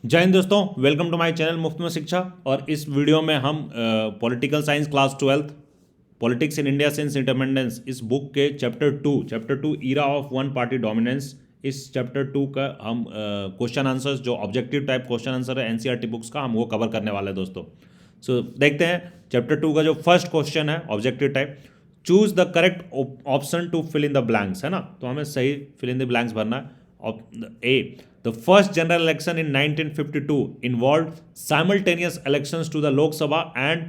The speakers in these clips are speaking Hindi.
जय हिंद दोस्तों, वेलकम टू माय चैनल मुफ्त में शिक्षा। और इस वीडियो में हम political science class 12 politics in India since independence इस बुक के chapter two era of one party dominance, इस चैप्टर 2 का हम क्वेश्चन आंसर्स जो ऑब्जेक्टिव टाइप क्वेश्चन आंसर है एनसीईआरटी बुक्स का, हम वो कवर करने वाले हैं दोस्तों। सो देखते हैं चैप्टर 2 का जो फर्स्ट क्वेश्चन है objective type, choose the correct option to fill in the blanks, है ना। तो हमें सही फिल इन द ब्लैंक्स भरना है। ए, the first general election in 1952 involved simultaneous elections to the Lok Sabha and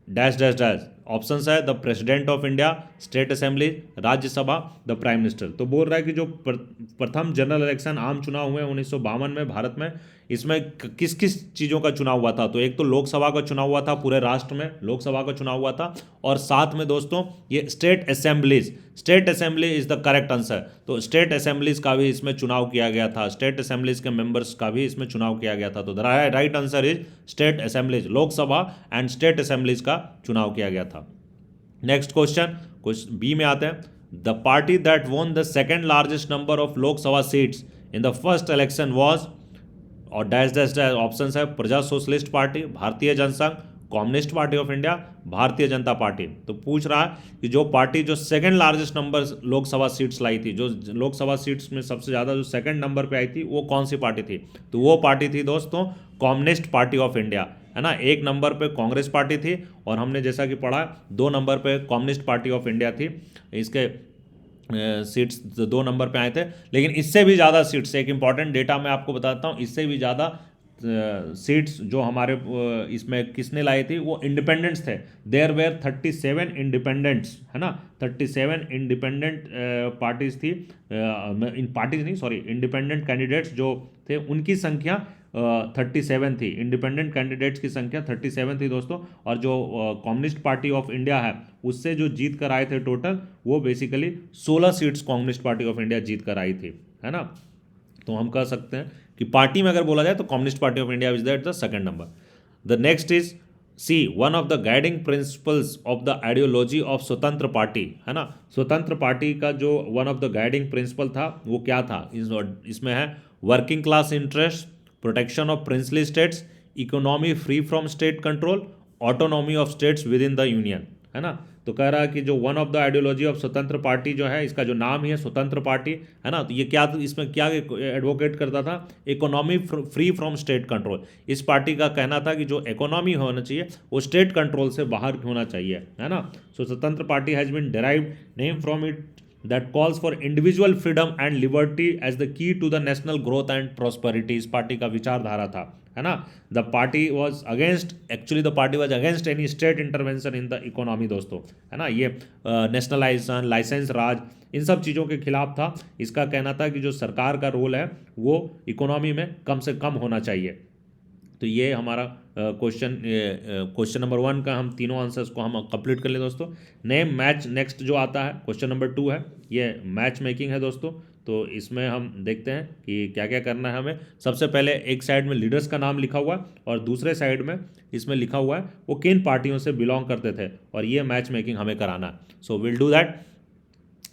dash dash dash. Options है the President of India, state assembly, Rajya Sabha, the Prime Minister. तो बोल रहा है कि जो प्रथम जनरल इलेक्शन आम चुनाव हुए 1952 में भारत में, इसमें किस किस चीज़ों का चुनाव हुआ था। तो एक तो लोकसभा का चुनाव हुआ था, पूरे राष्ट्र में लोकसभा का चुनाव हुआ था, और साथ में दोस्तों ये state assembly is the correct answer. तो स्टेट असेंबलीज का भी इसमें चुनाव किया गया था, स्टेट असेंबलीज के मेंबर्स का भी इसमें चुनाव किया गया था। तो the right answer is state assemblies, Lok Sabha and state assemblies का चुनाव किया गया था। नेक्स्ट क्वेश्चन बी में आते हैं। The party that won the second largest number of Lok Sabha seats in the first election was, और डैश डैश डैश। ऑप्शन है Praja Socialist Party, Bharatiya Jana Sangh, Communist Party of India, Bharatiya Janata party. तो पूछ रहा है कि जो पार्टी जो second largest number Lok Sabha seats लाई थी, जो लोकसभा सीट्स में सबसे ज़्यादा जो सेकंड नंबर पे आई थी, वो कौन सी पार्टी थी। तो वो पार्टी थी दोस्तों कम्युनिस्ट पार्टी ऑफ इंडिया, है ना। एक नंबर पे कांग्रेस पार्टी थी, और हमने जैसा कि पढ़ा 2 नंबर पे कम्युनिस्ट पार्टी ऑफ इंडिया थी। इसके सीट्स 2 नंबर पे आए थे, लेकिन इससे भी ज़्यादा सीट्स, एक इंपॉर्टेंट डेटा मैं आपको बताता हूँ, इससे भी ज़्यादा सीट्स जो हमारे इसमें किसने लाई थी, वो इंडिपेंडेंट्स थे। देयर वेयर 37 इंडिपेंडेंट्स, है ना। 37 इंडिपेंडेंट पार्टीज थी, इन पार्टीज नहीं, सॉरी, इंडिपेंडेंट कैंडिडेट्स जो थे उनकी संख्या 37 थी। इंडिपेंडेंट कैंडिडेट्स की संख्या 37 थी दोस्तों। और जो कम्युनिस्ट पार्टी ऑफ इंडिया है, उससे जो जीत कर आए थे टोटल, वो basically 16 seats Communist Party of India जीत कर आई थी, है ना। तो हम कह सकते हैं कि पार्टी में अगर बोला जाए तो Communist Party of India is that the second number. The next is C, one of the guiding principles of the ideology of Swatantra Party, है ना। स्वतंत्र पार्टी का जो one of the guiding principle था वो क्या था। इसमें है working class interest, protection of princely states, economy free from state control, autonomy of states within the union, है ना। तो कह रहा है कि जो one of the ideology of Swatantra party जो है, इसका जो नाम ही है स्वतंत्र पार्टी, है ना। तो ये क्या, इसमें क्या एडवोकेट करता था, economy free from state control. इस पार्टी का कहना था कि जो इकोनॉमी होना चाहिए वो स्टेट कंट्रोल से बाहर होना चाहिए, है ना। So Swatantra Party has been derived name from it that calls for individual freedom and liberty as the key to the national growth and prosperity। इस पार्टी का विचारधारा था, है ना। The party was against, actually the party was against any state intervention in the economy दोस्तों, है ना। ये नेशनलाइजेशन, लाइसेंस राज, इन सब चीज़ों के खिलाफ था। इसका कहना था कि जो सरकार का रोल है वो इकोनॉमी में कम से कम होना चाहिए। तो ये हमारा क्वेश्चन नंबर 1 का हम तीनों आंसर्स को हम कंप्लीट कर ले दोस्तों। नेम मैच, नेक्स्ट जो आता है क्वेश्चन नंबर 2 है, ये मैच मेकिंग है दोस्तों। तो इसमें हम देखते हैं कि क्या क्या करना है हमें। सबसे पहले एक साइड में लीडर्स का नाम लिखा हुआ है, और दूसरे साइड में इसमें लिखा हुआ है वो किन पार्टियों से बिलोंग करते थे, और ये मैच मेकिंग हमें कराना है। So will do that.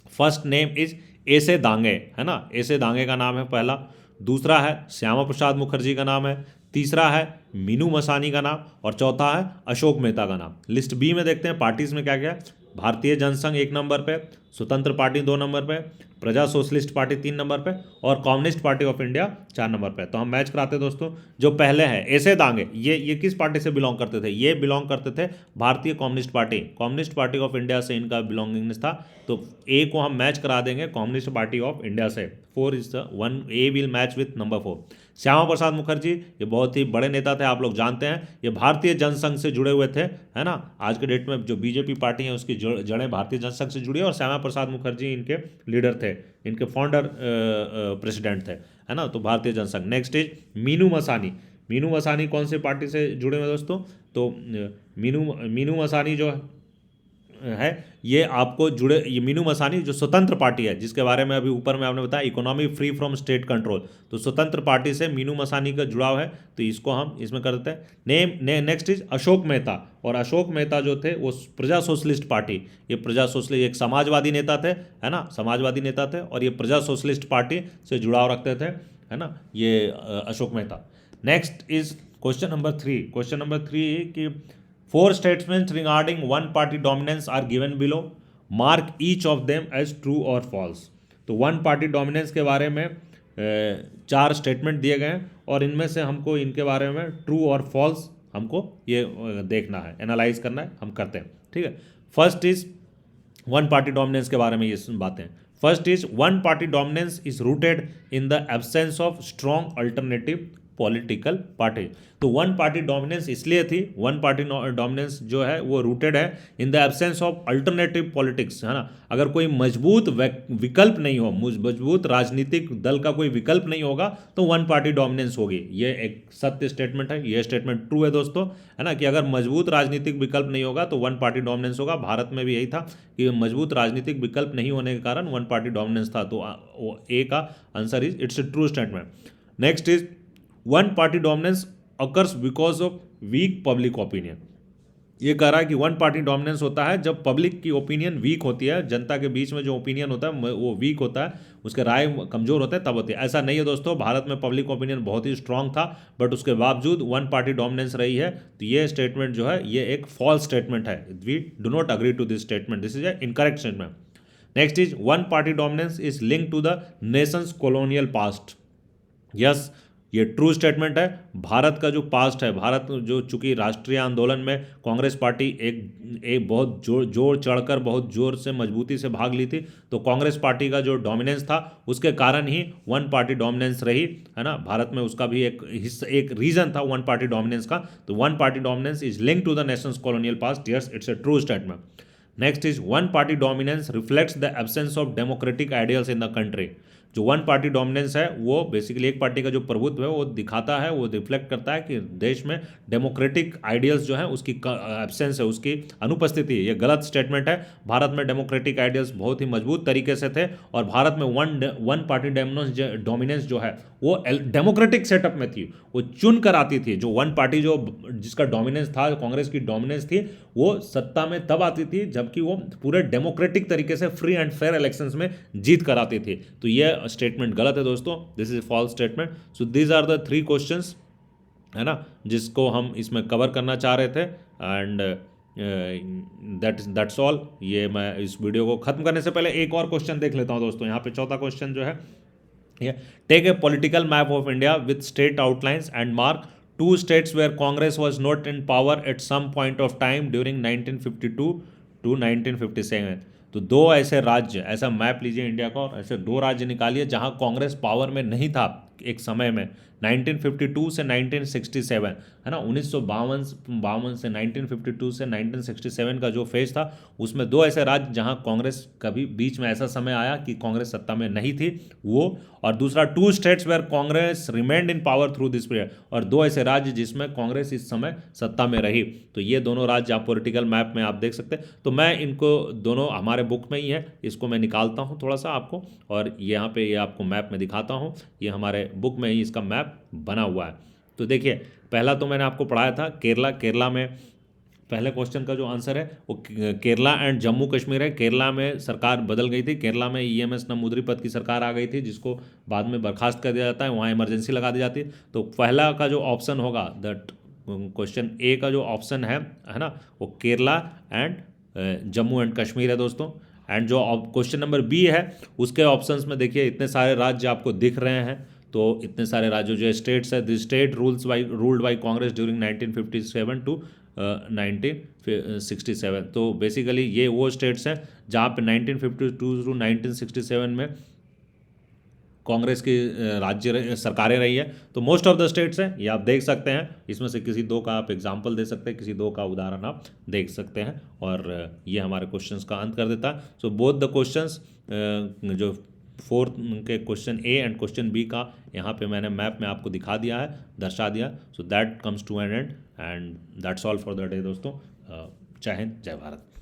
First name is ऐसे दांगे, है ना। ऐसे दांगे का नाम है पहला। दूसरा है श्यामा प्रसाद मुखर्जी का नाम है। तीसरा है मीनू मसानी का नाम, और चौथा है अशोक मेहता का नाम। लिस्ट बी में देखते हैं पार्टीज में क्या क्या है। भारतीय जनसंघ 1 नंबर पे, स्वतंत्र पार्टी 2 नंबर पे, प्रजा सोशलिस्ट पार्टी 3 नंबर पे, और communist Party of India 4 number पे। तो हम मैच कराते हैं दोस्तों। जो पहले हैं ऐसे दांगे, ये किस पार्टी से बिलोंग करते थे, ये बिलोंग करते थे भारतीय कम्युनिस्ट पार्टी ऑफ इंडिया से इनका बिलोंगिंग्स था। तो ए को हम मैच करा देंगे कम्युनिस्ट पार्टी ऑफ इंडिया से। 4 is the one, A will match with number 4। Shyama Prasad Mukherjee, ये बहुत ही बड़े नेता थे, आप लोग जानते हैं। ये भारतीय जनसंघ से जुड़े हुए थे, है ना। आज के डेट में जो बीजेपी पार्टी है उसकी जड़ें भारतीय जनसंघ से जुड़ी है, और श्यामा प्रसाद मुखर्जी इनके लीडर थे, इनके फाउंडर प्रेसिडेंट थे, है ना। तो भारतीय जनसंघ। Next is Minoo Masani. मीनू मसानी कौन से पार्टी से जुड़े हुए दोस्तों। तो मीनू मसानी जो है ये आपको जुड़े, ये मीनू मसानी जो स्वतंत्र पार्टी है, जिसके बारे में अभी ऊपर में आपने बताया economy free from state control, तो स्वतंत्र पार्टी से मीनू मसानी का जुड़ाव है। तो इसको हम इसमें कर देते हैं। नेक्स्ट इज अशोक मेहता, और अशोक मेहता जो थे वो प्रजा सोशलिस्ट पार्टी, ये प्रजा सोशलिस्ट एक समाजवादी नेता थे, है ना, समाजवादी नेता थे, और ये प्रजा सोशलिस्ट पार्टी से जुड़ाव रखते थे, है ना, ये Ashok Mehta. Next is question number 3. Question number 3 कि 4 statements regarding one party dominance are given below, mark each of them as true और फॉल्स. तो वन पार्टी डोमिनेंस के बारे में 4 स्टेटमेंट दिए गए हैं और इनमें से हमको इनके बारे में ट्रू और फॉल्स हमको ये देखना है, एनालाइज करना है, हम करते हैं. ठीक है. First is one party dominance के बारे में ये बातें. First is one party dominance is rooted in the absence of strong alternative political party. तो वन पार्टी डोमिनेंस इसलिए थी, वन पार्टी डोमिनेंस जो है वो रूटेड है in the absence of alternative politics, है ना. अगर कोई मजबूत विकल्प नहीं हो, मजबूत राजनीतिक दल का कोई विकल्प नहीं होगा तो वन पार्टी डोमिनेंस होगी. ये एक सत्य स्टेटमेंट है, ये स्टेटमेंट ट्रू है दोस्तों, है ना, कि अगर मजबूत राजनीतिक विकल्प नहीं होगा तो वन पार्टी डोमिनेंस होगा. भारत में भी यही था कि मजबूत राजनीतिक विकल्प नहीं होने के कारण वन पार्टी डोमिनेंस था. तो ए का answer is it's a true statement. Next is one party dominance occurs because of weak public opinion. ये कह रहा है कि वन पार्टी डोमिनेंस होता है जब पब्लिक की ओपिनियन वीक होती है, जनता के बीच में जो ओपिनियन होता है वो वीक होता है, उसके राय कमजोर होते हैं, तब होती है. ऐसा नहीं है दोस्तों, भारत में पब्लिक ओपिनियन बहुत ही स्ट्रांग था बट उसके बावजूद वन पार्टी डोमिनेंस रही है. तो ये स्टेटमेंट जो है ये एक फॉल्स स्टेटमेंट है. We do not agree to this statement, this is a incorrect statement. Next is one party dominance is link to the nation's colonial past. Yes, ये ट्रू स्टेटमेंट है. भारत का जो पास्ट है, भारत जो चूंकि राष्ट्रीय आंदोलन में कांग्रेस पार्टी एक बहुत जोर चढ़कर बहुत जोर से मजबूती से भाग ली थी, तो कांग्रेस पार्टी का जो डोमिनेंस था उसके कारण ही वन पार्टी डोमिनेंस रही, है ना. भारत में उसका भी एक रीजन था वन पार्टी डोमिनेंस का. तो one party dominance is link to the nation's colonial past. Yes, it's a true statement. Next is one party dominance reflects the absence of democratic ideals in the country. जो वन पार्टी डोमिनेंस है वो बेसिकली एक पार्टी का जो प्रभुत्व है वो दिखाता है, वो रिफ्लेक्ट करता है कि देश में डेमोक्रेटिक आइडियल्स जो है उसकी एब्सेंस है, उसकी अनुपस्थिति. ये गलत स्टेटमेंट है. भारत में डेमोक्रेटिक आइडियल्स बहुत ही मजबूत तरीके से थे और भारत में वन पार्टी डोमिनेंस जो है वो डेमोक्रेटिक सेटअप में थी, वो चुन कर आती थी. जो वन पार्टी जो जिसका डोमिनेंस था, कांग्रेस की डोमिनेंस थी, वो सत्ता में तब आती थी जबकि वो पूरे डेमोक्रेटिक तरीके से फ्री एंड फेयर इलेक्शंस में जीत कर आती थी. तो ये स्टेटमेंट गलत है दोस्तों, this is false statement. So these are the 3 questions, है ना, जिसको हम इसमें कवर करना चाह रहे थे. And that's all. ये मैं इस वीडियो को खत्म करने से पहले एक और क्वेश्चन देख लेता हूं दोस्तों. यहाँ पे चौथा क्वेश्चन जो है, take a political map of India with state outlines and mark 2 states where Congress was not in power at some point of time during 1952 to 1957. तो 2 ऐसे राज्य, ऐसा मैप लीजिए इंडिया का और ऐसे 2 राज्य निकालिए जहां कांग्रेस पावर में नहीं था एक समय में, 1952 से 1967, है ना. 1952 से 1952 से 1967 का जो फेज था उसमें 2 ऐसे राज्य जहां कांग्रेस कभी बीच में ऐसा समय आया कि कांग्रेस सत्ता में नहीं थी, वो. और दूसरा 2 states where Congress remained in power through this period. और 2 ऐसे राज्य जिसमें कांग्रेस इस समय सत्ता में रही. तो ये दोनों राज्य आप पॉलिटिकल मैप में आप देख सकते हैं. तो मैं इनको दोनों हमारे बुक में ही है, इसको मैं निकालता हूँ थोड़ा सा आपको और यहाँ पे ये आपको मैप में दिखाता हूँ. ये हमारे बुक में ही इसका मैप बना हुआ है. तो देखिए, पहला तो मैंने आपको पढ़ाया था केरला में पहले क्वेश्चन का जो आंसर है वो केरला एंड जम्मू कश्मीर है. केरला में सरकार बदल गई थी, केरला में EMS नमूद्रीपद की सरकार आ गई थी जिसको बाद में बर्खास्त कर दिया जाता है, वहाँ इमरजेंसी लगा दी जाती है. तो पहला का जो ऑप्शन होगा, दैट क्वेश्चन ए का जो ऑप्शन है ना, वो केरला एंड जम्मू एंड कश्मीर है दोस्तों. एंड जो क्वेश्चन नंबर बी है उसके ऑप्शंस में देखिए इतने सारे राज्य आपको दिख रहे हैं. तो इतने सारे राज्यों जो स्टेट्स है, the state ruled by Congress during 1957 to 1967. तो बेसिकली ये वो स्टेट्स हैं जहाँ पे 1952 टू 1967 में कांग्रेस की राज्य सरकारें रही है. तो मोस्ट ऑफ द स्टेट्स हैं, ये आप देख सकते हैं. इसमें से किसी 2 का आप एग्जाम्पल दे सकते हैं, किसी 2 का उदाहरण आप देख सकते हैं. और ये हमारे क्वेश्चंस का अंत कर देता है. सो बोथ द क्वेश्चंस, जो 4th के question A and question B का यहाँ पे मैंने मैप में आपको दिखा दिया है, दर्शा दिया. So that comes to an end that's all for the day दोस्तों. जय हिंद, जय भारत.